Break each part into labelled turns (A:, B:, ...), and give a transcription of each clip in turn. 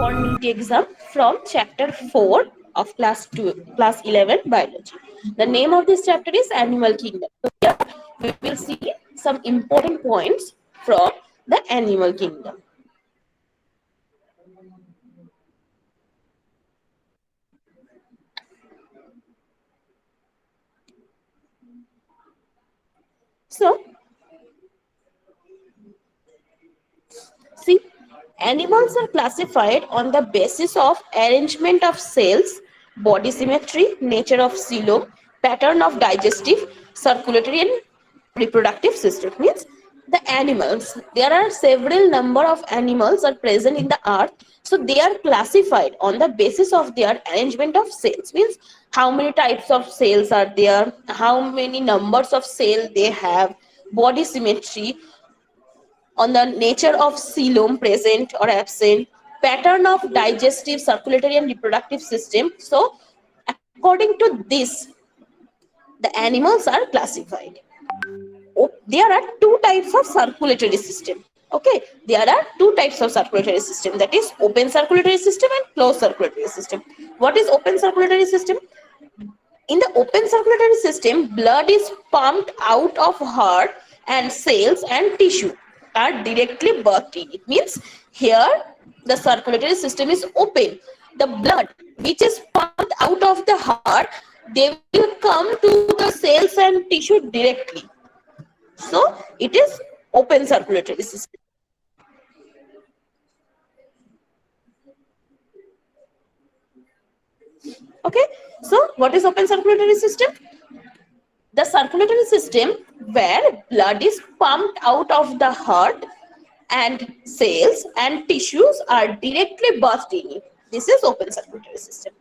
A: or NEET exam from chapter 4 of class 11 biology. The name of this chapter is Animal Kingdom. So here we will see some important points from the animal kingdom. So, see, animals are classified on the basis of arrangement of cells, body symmetry, nature of coelom, pattern of digestive, circulatory and reproductive system. Means the animals, there are several number of animals are present in the earth, so they are classified on the basis of their arrangement of cells. Means how many types of cells are there, how many numbers of cell they have, body symmetry, on the nature of coelom present or absent, pattern of digestive, circulatory and reproductive system. So according to this, the animals are classified. There are two types of circulatory system. Okay, there are two types of circulatory system, that is open circulatory system and closed circulatory system. What is open circulatory system? In the open circulatory system, blood is pumped out of heart and cells and tissue are directly birthed in. It means here the circulatory system is open. The blood which is pumped out of the heart, they will come to the cells and tissue directly. So it is open circulatory system. Okay, so what is open circulatory system? The circulatory system where blood is pumped out of the heart and cells and tissues are directly burst in it. This is open circulatory system.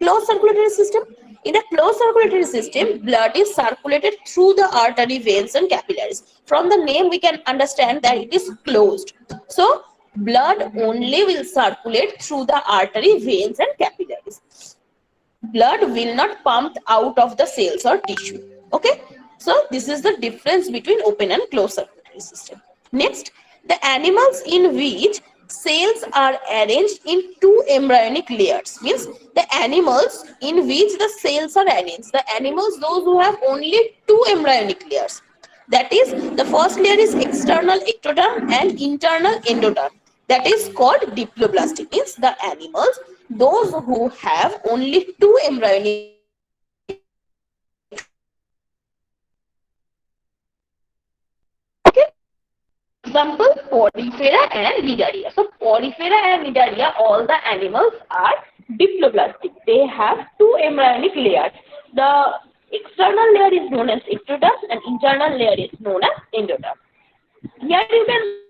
A: Closed circulatory system. In the closed circulatory system, blood is circulated through the artery, veins and capillaries. From the name, we can understand that it is closed. So, blood only will circulate through the artery, veins and capillaries. Blood will not pump out of the cells or tissue. Okay, so this is the difference between open and closed circulatory system. Next, the animals in which cells are arranged in two embryonic layers. Means the animals in which the cells are arranged, the animals those who have only two embryonic layers. That is, the first layer is external ectoderm and internal endoderm. That is called diploblastic. Means the animals, those who have only two embryonic example, Porifera and Nidaria. So Porifera and Nidaria, all the animals are diploblastic. They have two embryonic layers. The external layer is known as ectoderm and internal layer is known as endoderm. Here you can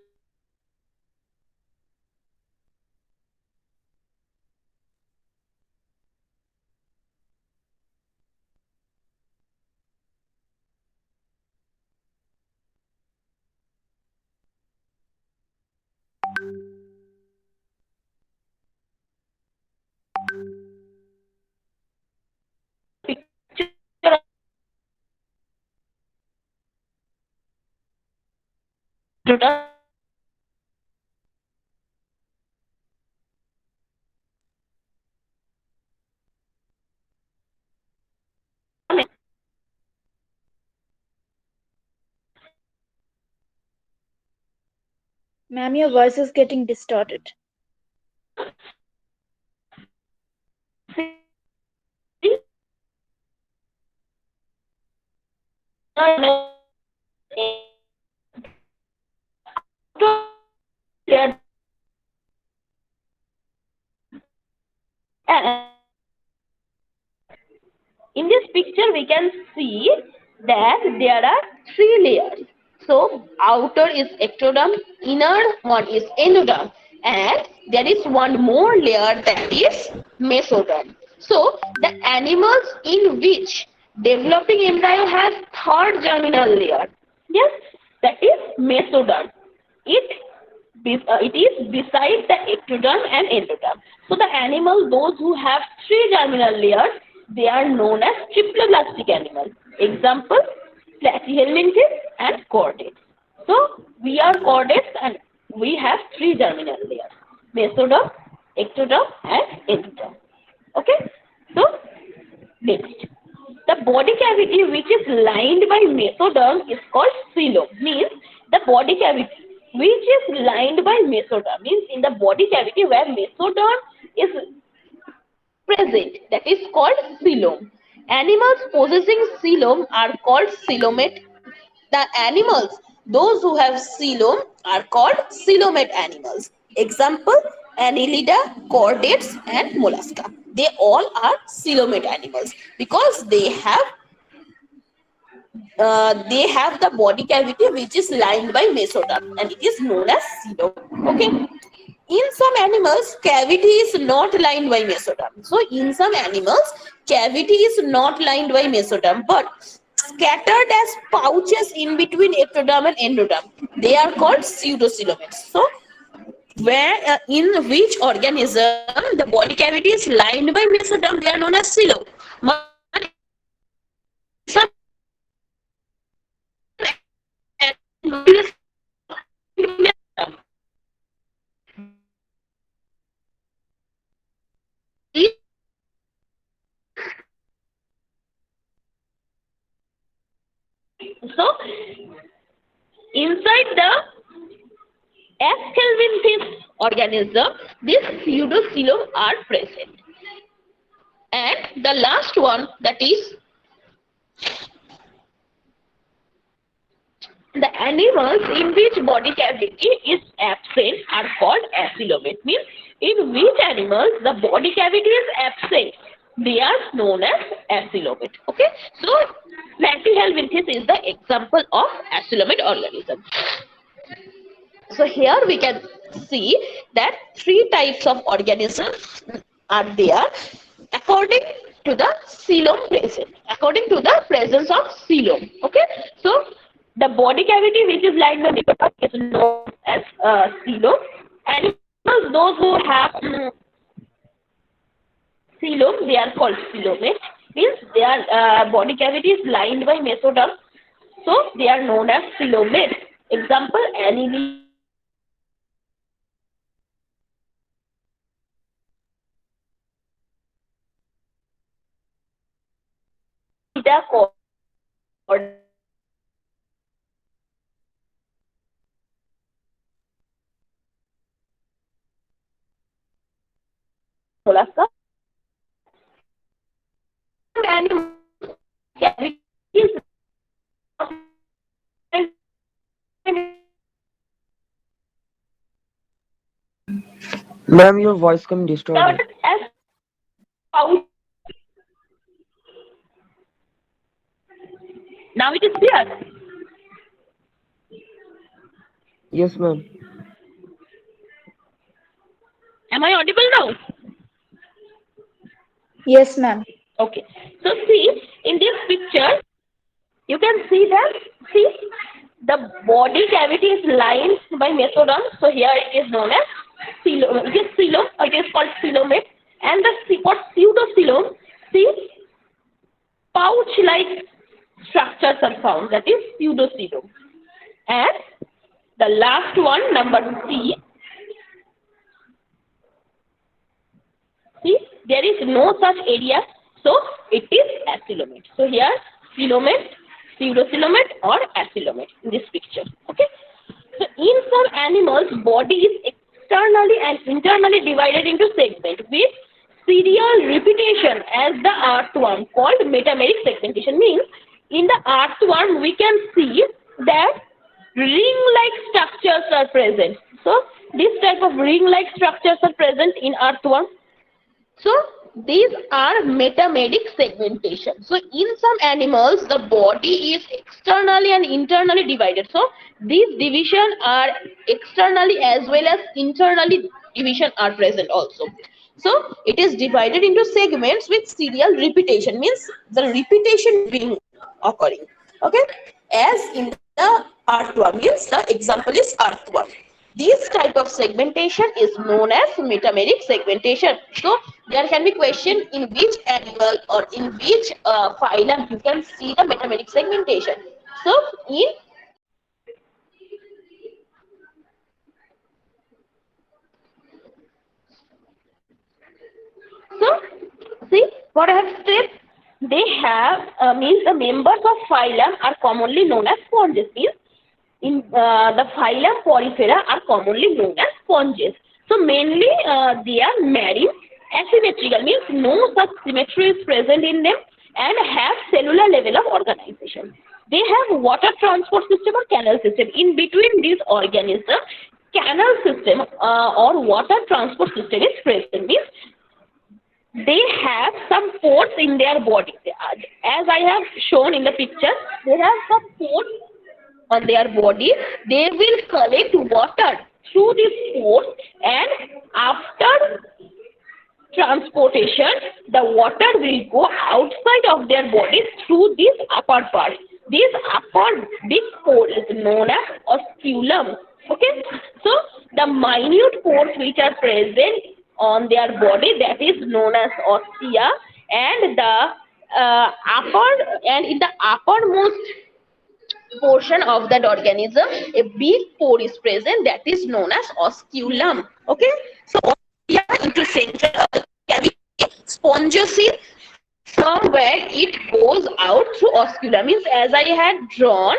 A: picture
B: Ma'am, your voice is getting distorted.
A: in this picture we can see that there are three layers. So outer is ectoderm, inner one is endoderm, and there is one more layer that is mesoderm. So the animals in which developing embryo has third germinal layer, yes, that is mesoderm. It is beside the ectoderm and endoderm. So the animal, those who have three germinal layers, they are known as triploblastic animals. Example, platyhelminthes and chordates. So we are chordates and we have three germinal layers: mesoderm, ectoderm and endoderm. Okay, so next, the body cavity which is lined by mesoderm is called coelom. Means the body cavity which is lined by mesoderm, means in the body cavity where mesoderm is present, that is called coelom. Animals possessing coelom are called coelomate. The animals, those who have coelom, are called coelomate animals. Example, Annelida, chordates, and mollusca. They all are coelomate animals because they have the body cavity which is lined by mesoderm and it is known as coelom. Okay. In some animals, cavity is not lined by mesoderm. So, in some animals, cavity is not lined by mesoderm, but scattered as pouches in between ectoderm and endoderm. They are called pseudocoelomates. So, where in which organism the body cavity is lined by mesoderm, they are known as coelom. But in some so inside the Aschelminthis organism, these pseudocoelom are present. And the last one, that is the animals in which body cavity is absent are called acoelomate. Means in which animals the body cavity is absent, they are known as acoelomate. Okay, so Platyhelminthes is the example of acoelomate organism. So here we can see that three types of organisms are there according to the coelom present. According to the presence of coelom. Okay, so the body cavity which is lined with the is known as coelom. Animals those who have coelom, they are called coelomate. Means their body cavity is lined by mesoderm, so they are known as coelomate. Example: Annelida, mollusca. Animal cavity is
C: Ma'am, your voice come distorted.
A: as pouch. Now it is clear.
C: Yes, ma'am.
A: Am I audible now?
B: Yes, ma'am.
A: Okay. So see in this picture, you can see that the body cavity is lined by mesoderm. So here it is known as coelom. It is coelom. It is called coelomate. And the for pseudocoelom, see pouch-like structures are found. That is pseudocoelom. And the last one, number C. See, there is no such area, so it is acoelomate. So here, coelomate, pseudocoelomate or acoelomate in this picture. Okay. So in some animals, body is externally and internally divided into segments with serial repetition as the earthworm called metameric segmentation. Means in the earthworm we can see that ring-like structures are present. So this type of ring-like structures are present in earthworm. So these are metameric segmentation. So in some animals, the body is externally and internally divided. So these division are externally as well as internally division are present also. So it is divided into segments with serial repetition. Means the repetition being occurring. Okay, as in the earthworm. Means the example is earthworm. This type of segmentation is known as metameric segmentation. So there can be question in which animal or in which phylum you can see the metameric segmentation. So in What I have said, they have means the members of phylum are commonly known as sponges. Means in the phylum Porifera are commonly known as sponges. So mainly they are marine, asymmetrical means no such symmetry is present in them, and have cellular level of organization. They have water transport system or canal system. In between these organisms, canal system or water transport system is present. Means they have some pores in their body. As I have shown in the picture, they have some pores on their body. They will collect water through these pores, and after transportation, the water will go outside of their body through this upper part. This upper big pore is known as osculum. Okay, so the minute pores which are present on their body, that is known as ostia, and the in the uppermost portion of that organism, a big pore is present, that is known as osculum. Okay, so ostia into central cavity, spongosil, from where it goes out through osculum. Means as I had drawn,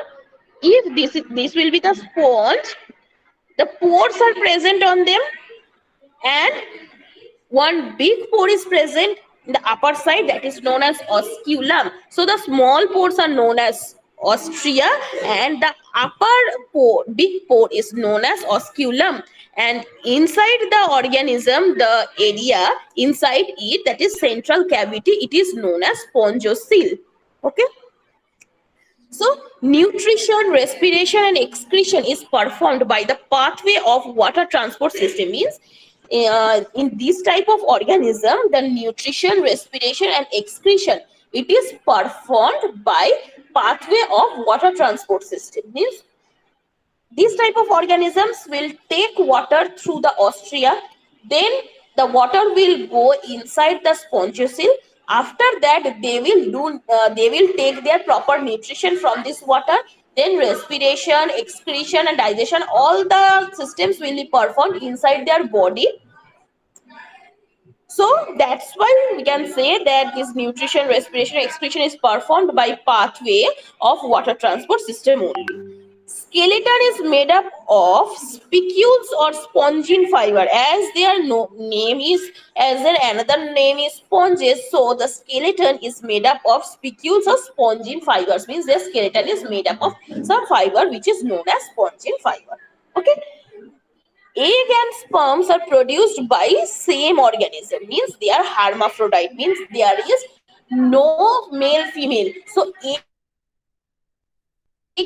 A: if this will be the sponge, the pores are present on them, and one big pore is present in the upper side, that is known as osculum. So the small pores are known as ostria, and the upper pore, big pore, is known as osculum. And inside the organism, the area inside it, that is central cavity, it is known as spongosil. Okay. So nutrition, respiration, and excretion is performed by the pathway of water transport system. Means in this type of organism, the nutrition, respiration, and excretion, it is performed by pathway of water transport system. Means these type of organisms will take water through the ostria, then the water will go inside the spongosil. After that, they will take their proper nutrition from this water. Then respiration, excretion, and digestion, all the systems will be performed inside their body. So that's why we can say that this nutrition, respiration, excretion is performed by pathway of water transport system only. Skeleton is made up of spicules or spongin fiber. As their name is, as their another name is sponges, so the skeleton is made up of spicules or spongin fibers. Means their skeleton is made up of some fiber which is known as spongin fiber. Okay. Egg and sperms are produced by same organism. Means they are hermaphrodite. Means there is no male female. So egg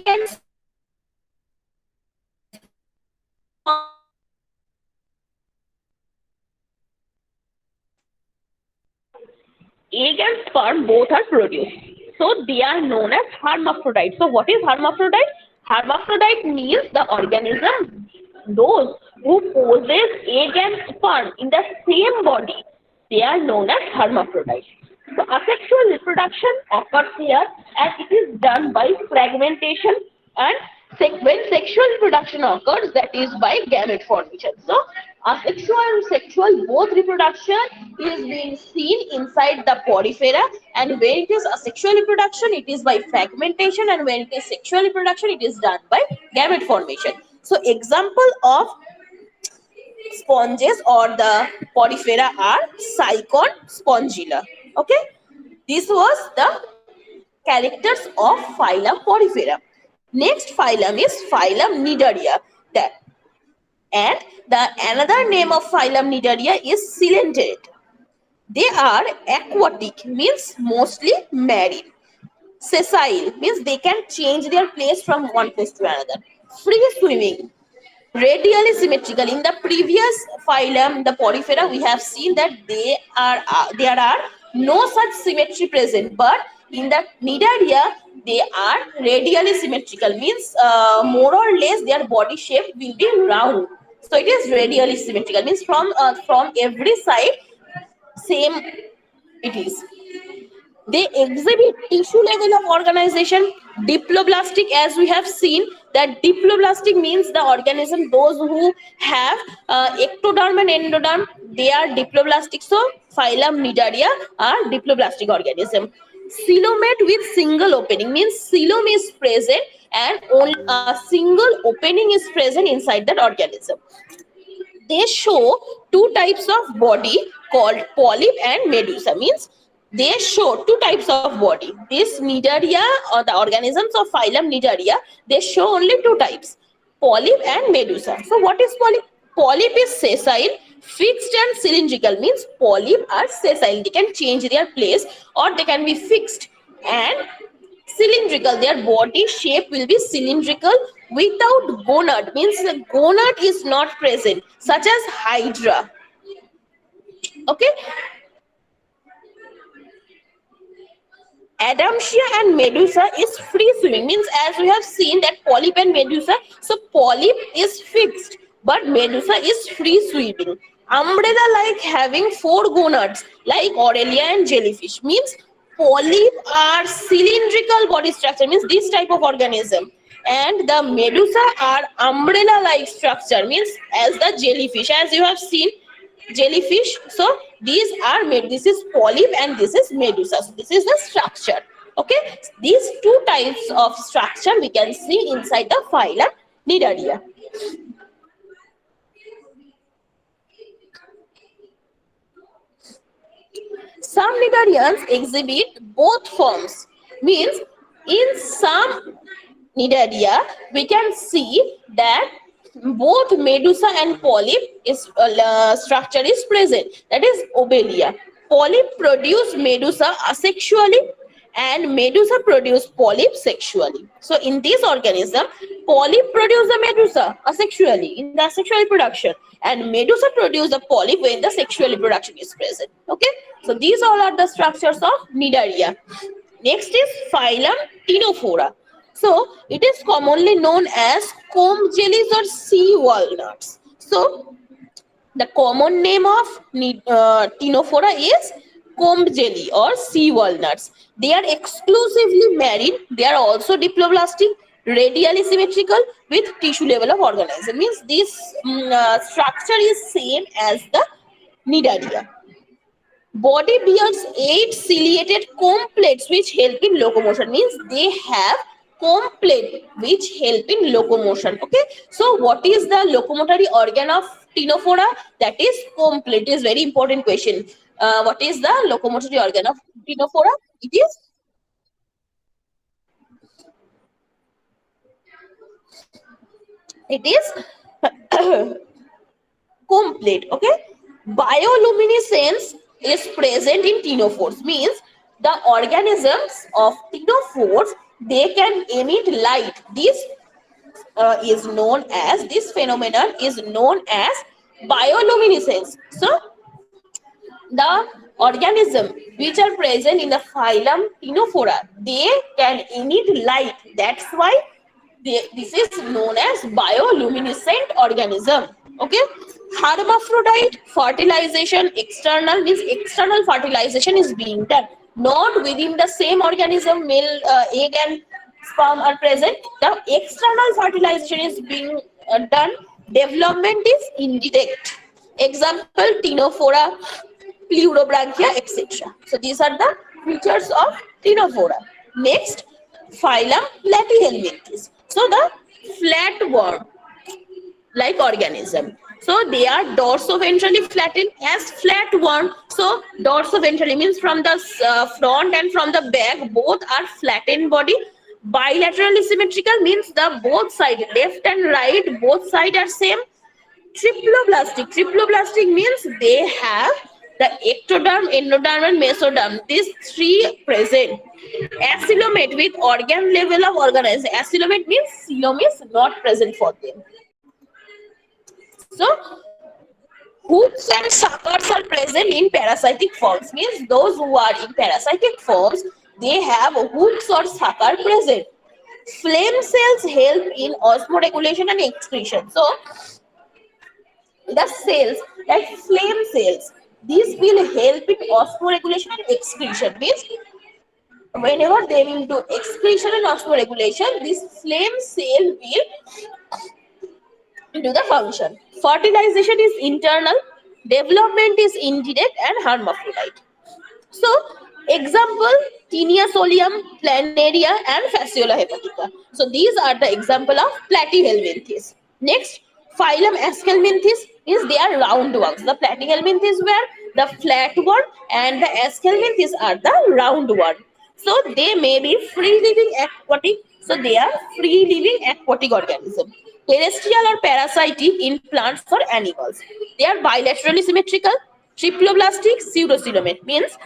A: and sperm both are produced. So they are known as hermaphrodite. So what is hermaphrodite? Hermaphrodite means the organism, those who possess egg and sperm in the same body, they are known as hermaphrodite. So asexual reproduction occurs here, and it is done by fragmentation, and when sexual reproduction occurs, that is by gamete formation. So asexual and sexual, both reproduction is being seen inside the porifera, and when it is asexual reproduction, it is by fragmentation, and when it is sexual reproduction, it is done by gamete formation. So example of sponges or the porifera are Sycon, Spongilla. Okay, this was the characters of phylum Porifera. Next phylum is phylum Cnidaria. And the another name of phylum Cnidaria is Coelenterate. They are aquatic, means mostly marine. Sessile means they can change their place from one place to another. Free swimming. Radially symmetrical. In the previous phylum, the Porifera, we have seen that there are no such symmetry present, but in the Cnidaria, they are radially symmetrical. Means more or less their body shape will be round. So it is radially symmetrical. Means from every side, same it is. They exhibit tissue level of organization. Diploblastic, as we have seen, that diploblastic means the organism, those who have ectoderm and endoderm, they are diploblastic. So phylum Nidaria are diploblastic organism. Coelomate with single opening means coelom is present and only a single opening is present inside that organism. They show two types of body called polyp and medusa. Means they show two types of body. This Nidaria, or the organisms of phylum Nidaria, they show only two types, polyp and medusa. So what is polyp? Polyp is sessile, fixed and cylindrical. Means polyp are sessile, they can change their place or they can be fixed, and cylindrical, their body shape will be cylindrical without gonad. Means the gonad is not present, such as hydra. Okay. Adamsia and medusa is free swimming. Means as we have seen that polyp and medusa, so polyp is fixed but medusa is free swimming. Umbrella like having four gonads like Aurelia and jellyfish. Means polyp are cylindrical body structure, means this type of organism, and the medusa are umbrella like structure, means as the jellyfish, as you have seen jellyfish. So these are made, this is polyp and this is medusa. So this is the structure. Okay, these two types of structure we can see inside the phylum Nidaria. Some Nidarians exhibit both forms. Means in some Nidaria we can see that both medusa and polyp is structure is present. That is obelia. Polyp produce medusa asexually and medusa produce polyp sexually. So in this organism, polyp produce the medusa asexually in the asexual reproduction, and medusa produce the polyp when the sexual reproduction is present. Okay, so these all are the structures of Nidaria. Next is phylum Ctenophora. So it is commonly known as comb jellies or sea walnuts. So the common name of Ctenophora is comb jelly or sea walnuts. They are exclusively marine. They are also diploblastic, radially symmetrical with tissue level of organism. Means this structure is same as the Nidaria. Body bears 8 ciliated comb plates which help in locomotion. Means they have comb plate which help in locomotion. Okay, so what is the locomotory organ of Ctenophora? That is comb plate. It is very important question. What is the locomotory organ of Ctenophora? It is comb plate. Okay, bioluminescence is present in ctenophores. Means the organisms of ctenophores, they can emit light. This is known as, this phenomenon is known as bioluminescence. So the organism which are present in the phylum Ctenophora, they can emit light. That's why this is known as bioluminescent organism. Okay, hermaphrodite fertilization, external, means external fertilization is being done, not within the same organism. Male egg and sperm are present. The external fertilization is being done. Development is indirect. Example: Ctenophora, Pleurobranchia, etc. So these are the features of Ctenophora. Next, phylum Platyhelminthes. So the flatworm like organism. So they are dorsoventrally flattened as flatworm. So dorsoventrally means from the front and from the back, both are flattened body. Bilaterally symmetrical means the both side, left and right, both side are same. Triploblastic. Triploblastic means they have the ectoderm, endoderm, and mesoderm. These three present. Acylomate with organ level of organism. Acylomate means coelom is not present for them. So hooks and suckers are present in parasitic forms. Means those who are in parasitic forms, they have hooks or sucker present. Flame cells help in osmoregulation and excretion. So the cells, like flame cells, these will help in osmoregulation and excretion. Means whenever they will do excretion and osmoregulation, this flame cell will do the function. Fertilization is internal, development is indirect and hermaphrodite. So, example, Tinea solium, planaria, and Fasciola hepatica. So, these are the example of platyhelminthes. Next, phylum Aschelminthes is they are round ones. The platyhelminthes were the flat one, and the Aschelminthes are the round one. So, they may be free living aquatic. So, they are free living aquatic organism. Terrestrial or parasitic in plants or animals. They are bilaterally symmetrical, triploblastic, pseudocoelomate means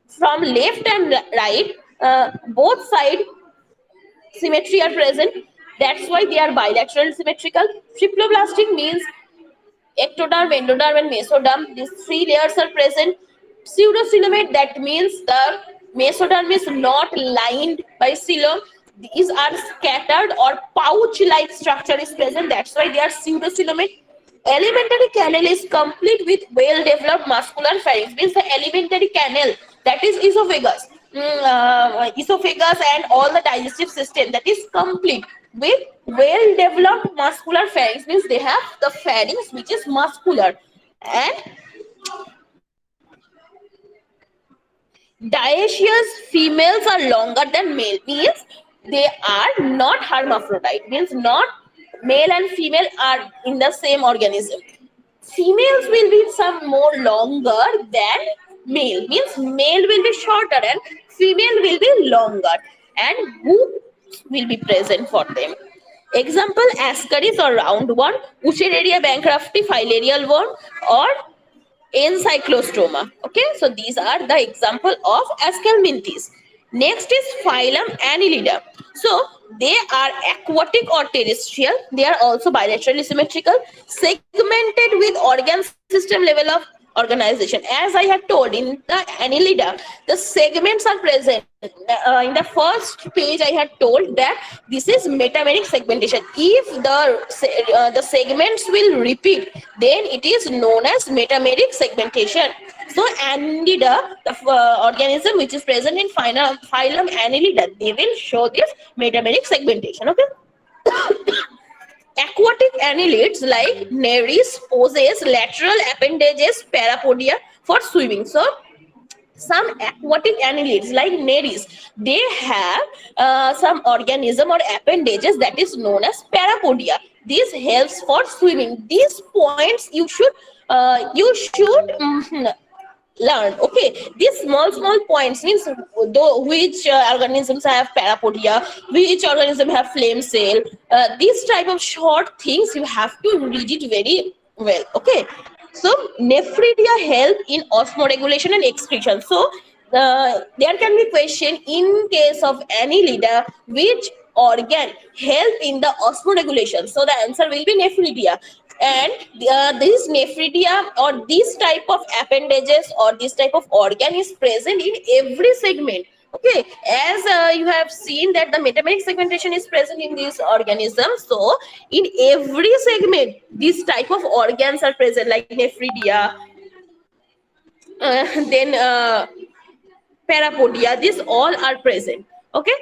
A: from left and right, both side symmetry are present. That's why they are bilateral symmetrical. Triploblastic means ectoderm, endoderm, and mesoderm. These three layers are present. Pseudocoelomate, that means the mesoderm is not lined by coelom. These are scattered or pouch-like structure is present. That's why they are pseudocoelomate. Alimentary canal is complete with well-developed muscular pharynx. Means the alimentary canal, that is esophagus, esophagus and all the digestive system, that is complete with well-developed muscular pharynx. Means they have the pharynx which is muscular, and dioecious females are longer than male. Means they are not hermaphrodite. Means not male and female are in the same organism. Females will be some more longer than male. Means male will be shorter and female will be longer, and hoops will be present for them. Example, ascaris or round one, Wuchereria bankrupti, filarial worm, or encyclostoma. Okay, so these are the example of Aschelminthes. Next is phylum Annelida. So they are aquatic or terrestrial. They are also bilaterally symmetrical, segmented with organ system level of organization. As I had told, in the Annelida, the segments are present. In the first page, I had told that this is metameric segmentation. If the segments will repeat, then it is known as metameric segmentation. So Annelida, the organism which is present in phylum Annelida, they will show this metameric segmentation. Okay. Aquatic annelids like Nereis possess lateral appendages parapodia for swimming. So some aquatic annelids like Nereis, they have some organism or appendages that is known as parapodia. This helps for swimming. These points you should learn. Okay, these small points means which organisms have parapodia, which organism have flame cell. These type of short things you have to read it very well. Okay, so nephridia help in osmoregulation and excretion. So there can be question in case of Annelida, which organ help in the osmoregulation. So the answer will be nephridia. And this nephridia or this type of appendages or this type of organ is present in every segment. Okay, as you have seen that the metameric segmentation is present in this organism. So in every segment, this type of organs are present, like nephridia, then parapodia. These all are present. Okay.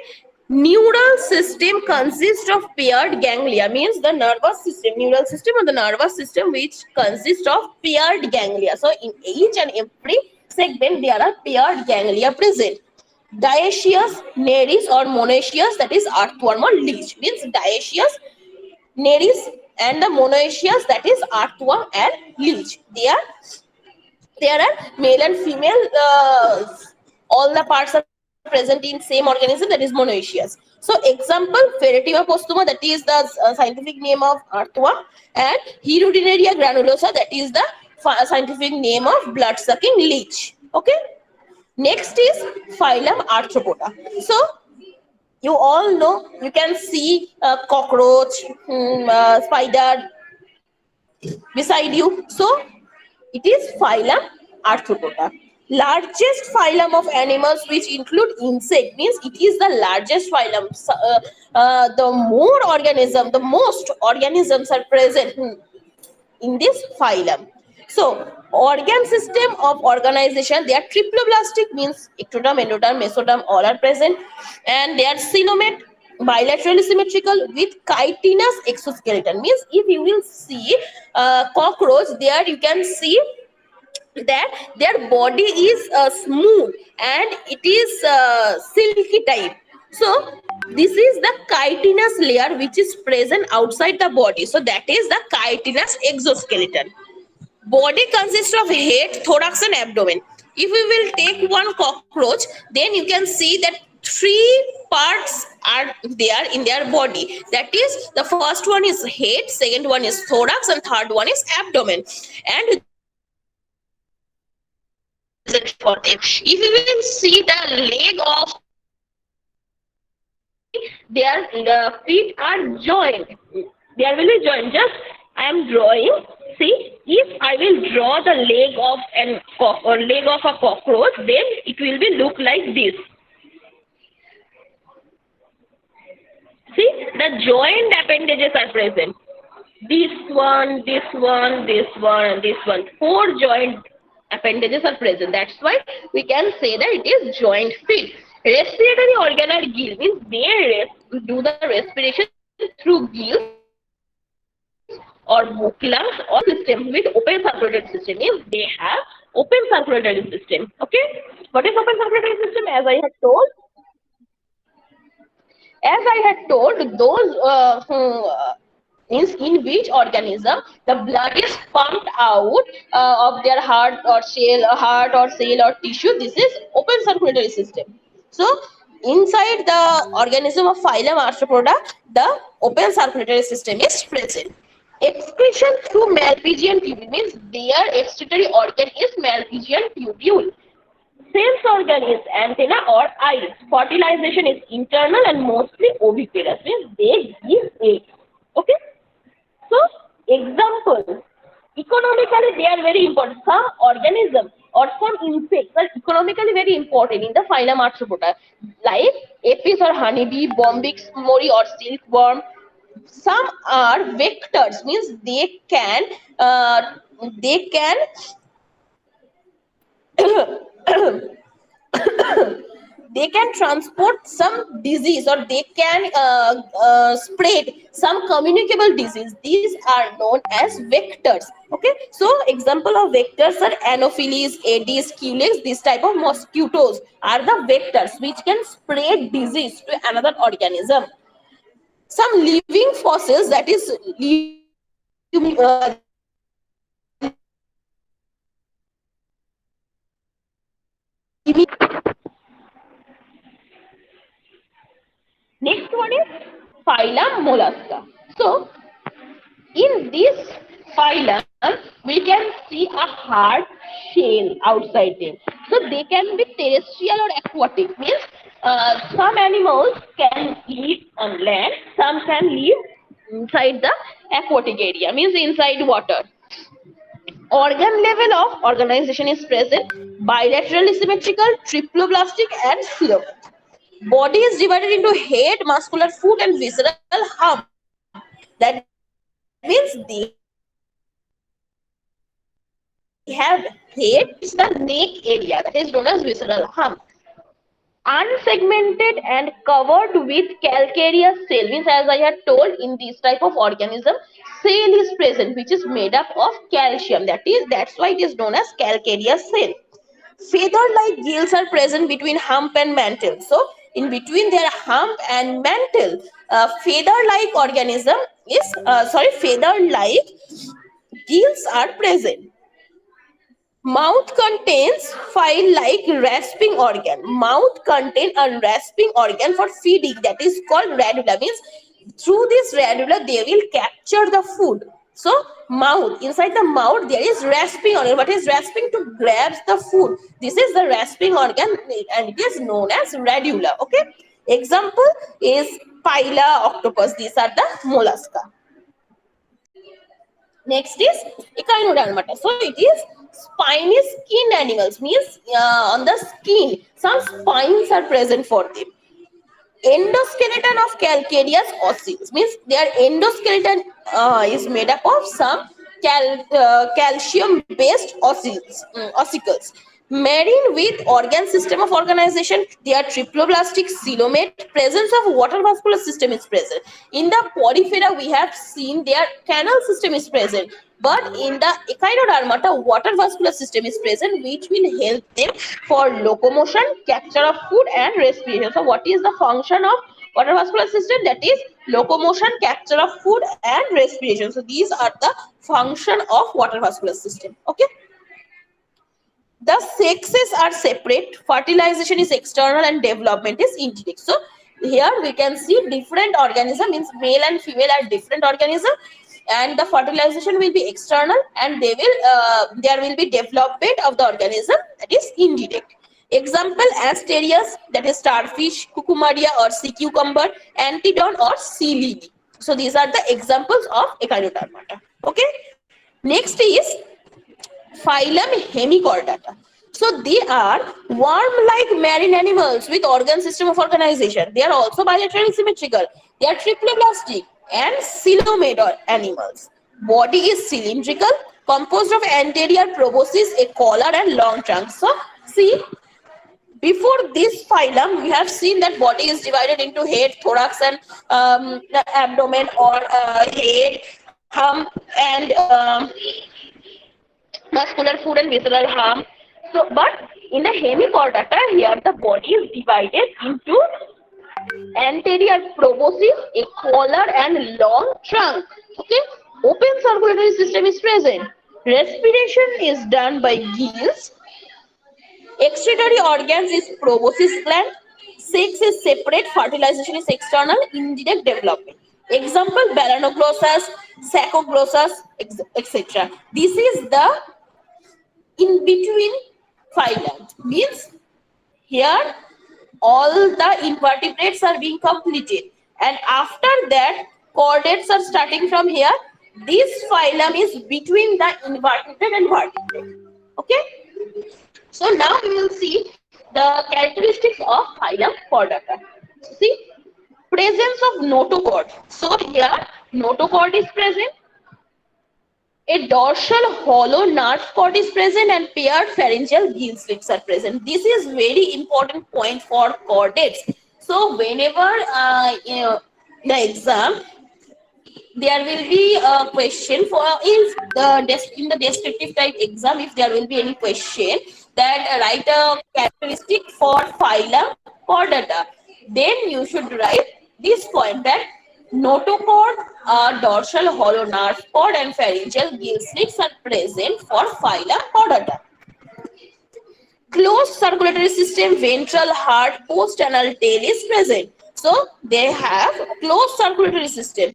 A: Neural system consists of paired ganglia, means the nervous system, neural system or the nervous system which consists of paired ganglia. So in each and every segment there are paired ganglia present. Dioecious, Nereis or monoecious, that is earthworm or leech. Means dioecious, Nereis and the monoecious, that is earthworm and leech. There are male and female, all the parts are present in same organism, that is monoecious. So example, Ferretiva postuma, that is the scientific name of earthworm, and Hirudinaria granulosa, that is the scientific name of blood-sucking leech. Okay. Next is phylum Arthropoda. So you all know, you can see a cockroach, spider beside you. So it is phylum Arthropoda. Largest phylum of animals which include insect, means it is the largest phylum. The most organisms are present in this phylum. So organ system of organization, they are triploblastic, means ectoderm, endoderm, mesoderm, all are present, and they are coelomate, bilaterally symmetrical with chitinous exoskeleton. Means if you will see cockroach, there you can see that their body is smooth and it is silky type. So this is the chitinous layer which is present outside the body, so that is the chitinous exoskeleton. Body consists of head, thorax, and abdomen. If we will take one cockroach, then you can see that three parts are there in their body. That is, the first one is head, second one is thorax, and third one is abdomen. And for them, if you will see the leg of their feet are joined. There will be joined. Just I am drawing. See, if I will draw the leg of leg of a cockroach, then it will be look like this. See, the joined appendages are present. This one, this one, this one, and this one. Four joint appendages are present. That's why we can say that it is joint feet. Respiratory organ are gills, means they do the respiration through gills or lungs or system with open circulatory system. Means they have open circulatory system. Okay, what is open circulatory system? As I had told, those means in which organism the blood is pumped out of their heart or cell or tissue. This is open circulatory system. So inside the organism of phylum Arthropoda, the open circulatory system is present. Excretion through Malpighian tubule, means their excretory organ is Malpighian tubule. Sense organ is antenna or eyes. Fertilization is internal and mostly oviparous, means they give eggs. Okay. So example, economically they are very important. Some organisms or some insects are economically very important in the phylum Arthropoda, like apis or honeybee, bombyx mori or silkworm. Some are vectors, means they can they can transport some disease, or they can spread some communicable disease. These are known as vectors. Okay, so example of vectors are Anopheles, Aedes, Culex. This type of mosquitoes are the vectors which can spread disease to another organism. Some living fossils, that is next one is phylum Mollusca. So in this phylum, we can see a hard shell outside them. So they can be terrestrial or aquatic. Means some animals can live on land, some can live inside the aquatic area, means inside water. Organ level of organization is present: bilaterally symmetrical, triploblastic, and coelomate. Body is divided into head, muscular foot, and visceral hump. That means they have head, is the neck area, that is known as visceral hump. Unsegmented and covered with calcareous cell, means as I had told, in this type of organism, cell is present which is made up of calcium. That's why it is known as calcareous cell. Feather-like gills are present between hump and mantle. So in between their hump and mantle, feather-like organism is feather-like gills are present. Mouth contains file-like rasping organ. Mouth contains a rasping organ for feeding, that is called radula. Means through this radula they will capture the food. So mouth, inside the mouth there is rasping organ. What is rasping? To grab the food. This is the rasping organ and it is known as radula. Okay. Example is Phyla octopus. These are the mollusca. Next is Echinodermata. So it is spiny skinned animals, means on the skin some spines are present for them. Endoskeleton of calcareous ossils, means their endoskeleton is made up of some calcium based ossicles. Marine with organ system of organization, they are triploblastic coelomate. Presence of water vascular system is present. In the porifera, we have seen their canal system is present. But in the echinodermata, water vascular system is present, which will help them for locomotion, capture of food, and respiration. So, what is the function of water vascular system? That is locomotion, capture of food, and respiration. So, these are the function of water vascular system. Okay. The sexes are separate, fertilization is external and development is indirect. So here we can see different organism, means male and female are different organism, and the fertilization will be external, and they will there will be development of the organism, that is indirect. Example, asterias, that is starfish, cucumaria or sea cucumber, antedon or sea lily. So these are the examples of echinodermata. Okay. Next is phylum Hemichordata. So they are worm-like marine animals with organ system of organization. They are also bilaterally symmetrical. They are triploblastic and coelomate animals. Body is cylindrical, composed of anterior proboscis, a collar, and long trunk. So see, before this phylum, we have seen that body is divided into head, thorax, and abdomen, or head, hump, and muscular food and visceral harm. So, but in the hemichordata, here the body is divided into anterior proboscis, a collar, and long trunk. Okay, open circulatory system is present. Respiration is done by gills. Excretory organs is proboscis gland. Sex is separate. Fertilization is external. Indirect development. Example: Balanoglossus, Saccoglossus, etc. This is the in between phylum, means here all the invertebrates are being completed, and after that chordates are starting from here. This phylum is between the invertebrate and vertebrate. Okay, so now we will see the characteristics of phylum Chordata. See, presence of notochord. So here notochord is present. A dorsal hollow nerve cord is present, and paired pharyngeal gill slits are present. This is very important point for chordates. So whenever the exam, there will be a question for in the descriptive type exam, if there will be any question that write a characteristic for phylum Chordata, then you should write this point that notochord, dorsal hollow nerve cord, and pharyngeal gill slits are present for phylum Chordata. Closed circulatory system, ventral heart, post-anal tail is present. So they have closed circulatory system.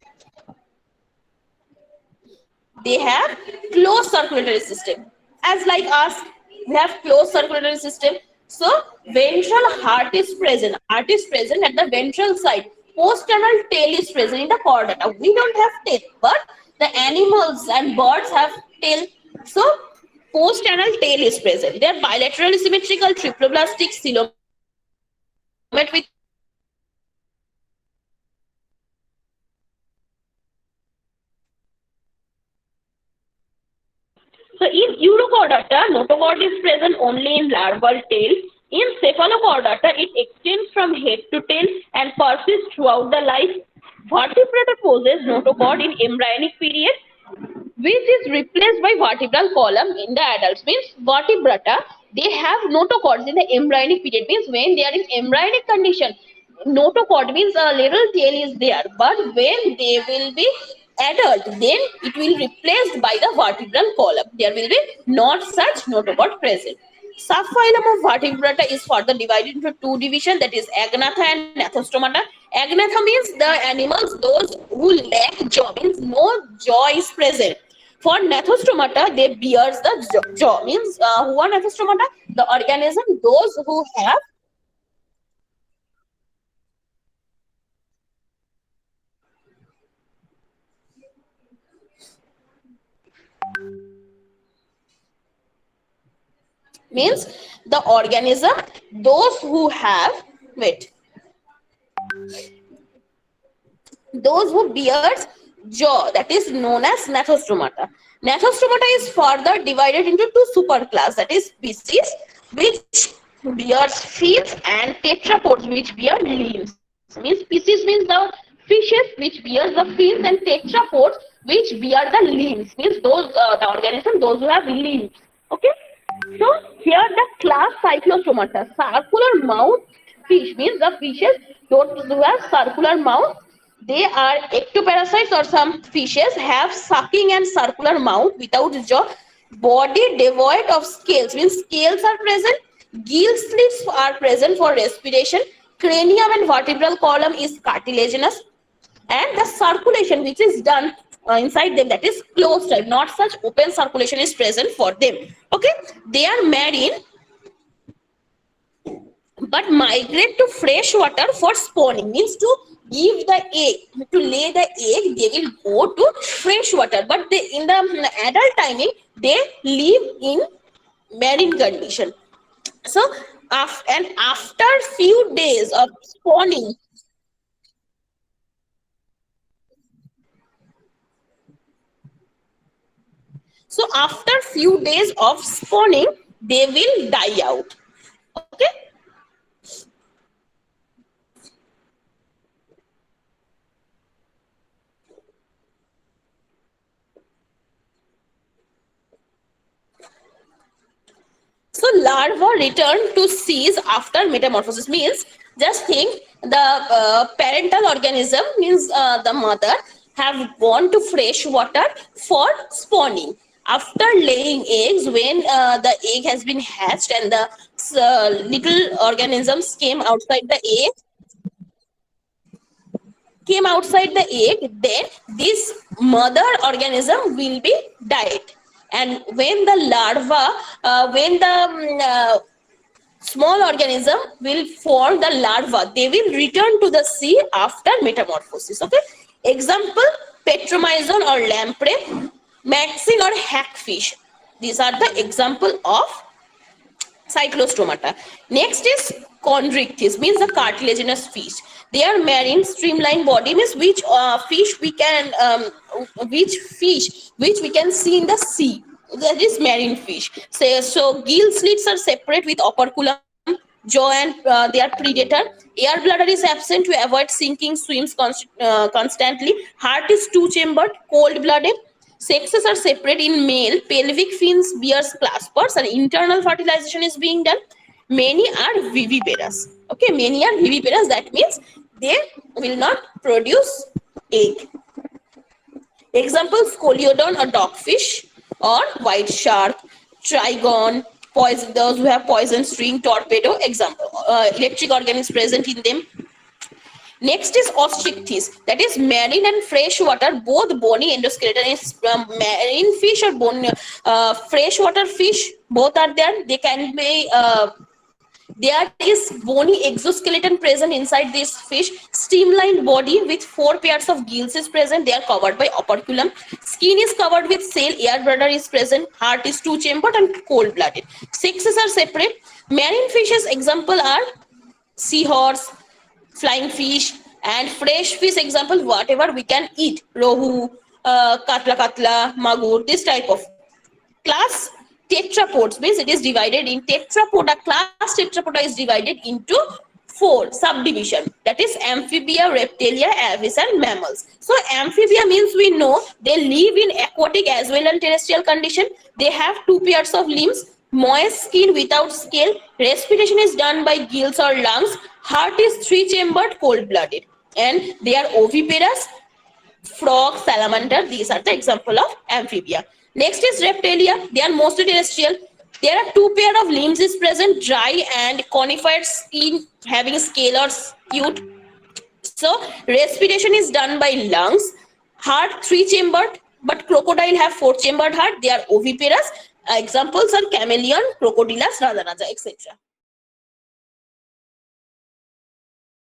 A: They have closed circulatory system. As like us, we have closed circulatory system. So ventral heart is present. Heart is present at the ventral side. Post-anal tail is present in the chordata. We don't have tail, but the animals and birds have tail. So post-anal tail is present. They are bilaterally symmetrical, triploblastic, coelomate with So in Urochordata, notochord is present only in larval tail. In Cephalochordata, it extends from head to tail and persists throughout the life. Vertebrata possess notochord in embryonic period, which is replaced by vertebral column in the adults. Means vertebrata, they have notochords in the embryonic period. Means when they are in embryonic condition, notochord means a little tail is there. But when they will be adult, then it will be replaced by the vertebral column. There will be not such notochord present. Subphylum of vertebrata is further divided into two divisions, that is Agnatha and Gnathostomata. Agnatha means the animals those who lack jaw, means no jaw is present. For Gnathostomata, they bears the jaw, means who are Gnathostomata? The organism those who have means the organism those who have those who bears jaw, that is known as gnathostomata. Gnathostomata is further divided into two superclass, that is species which bears fins and tetrapods which bear limbs. Means species means the fishes which bear the fins and tetrapods which bear the limbs. Means those the organism those who have limbs. Okay. So here the class Cyclostomata, circular mouth fish, means the fishes those who have circular mouth. They are ectoparasites, or some fishes have sucking and circular mouth without jaw, body devoid of scales, means scales are present, gill slits are present for respiration, cranium and vertebral column is cartilaginous, and the circulation which is done inside them, that is closed type, not such open circulation is present for them. Okay, they are marine but migrate to fresh water for spawning, means to give the egg, to lay the egg, they will go to fresh water, but they, in the adult timing they live in marine condition. So and after few days of spawning, so after few days of spawning they will die out. Okay. So larva return to seas after metamorphosis, means just think the parental organism, means the mother, have gone to fresh water for spawning. After laying eggs, when the egg has been hatched and the little organisms came outside the egg, then this mother organism will be died. And when the larva, when the small organism will form the larva, they will return to the sea after metamorphosis. Okay. Example, petromyzon or lamprey, maxine or hackfish. These are the example of Cyclostomata. Next is chondrichthyes, means the cartilaginous fish. They are marine streamlined body, means which fish we can which we can see in the sea. That is marine fish. So gill slits are separate with operculum, jaw, and they are predator. Air bladder is absent to avoid sinking, swims constantly. Heart is two-chambered, cold-blooded. Sexes are separate. In male, pelvic fins bears claspers and internal fertilization is being done. Many are viviparous. Okay, many are viviparous. That means they will not produce egg. Example, scoliodon or dogfish, or white shark, trigon, poison, those who have poison string, torpedo. Example, electric organ is present in them. Next is ostrichthyes, that is marine and fresh water, both bony endoskeleton is marine fish or bone, freshwater fish, both are there. They can be there is bony exoskeleton present inside this fish. Streamlined body with 4 pairs of gills is present. They are covered by operculum. Skin is covered with cell. Air bladder is present. Heart is two-chambered and cold-blooded. Sexes are separate. Marine fishes example are seahorse, flying fish, and fresh fish example whatever we can eat. Rohu, katla, magur, this type of class. Tetrapods means it is divided in tetrapoda. Class tetrapoda is divided into 4 subdivision, that is amphibia, reptilia, aves, and mammals. So amphibia means we know they live in aquatic as well as terrestrial condition. They have 2 pairs of limbs, moist skin without scale, respiration is done by gills or lungs, heart is 3-chambered, cold-blooded, and they are oviparous. Frog, salamander, these are the example of amphibia. Next is reptilia. They are mostly terrestrial. There are 2 pair of limbs is present, dry and conified skin having scale or scute. So respiration is done by lungs. Heart 3-chambered, but crocodile have 4-chambered heart. They are oviparous. Examples are chameleon, crocodilus, radhanaja, etc.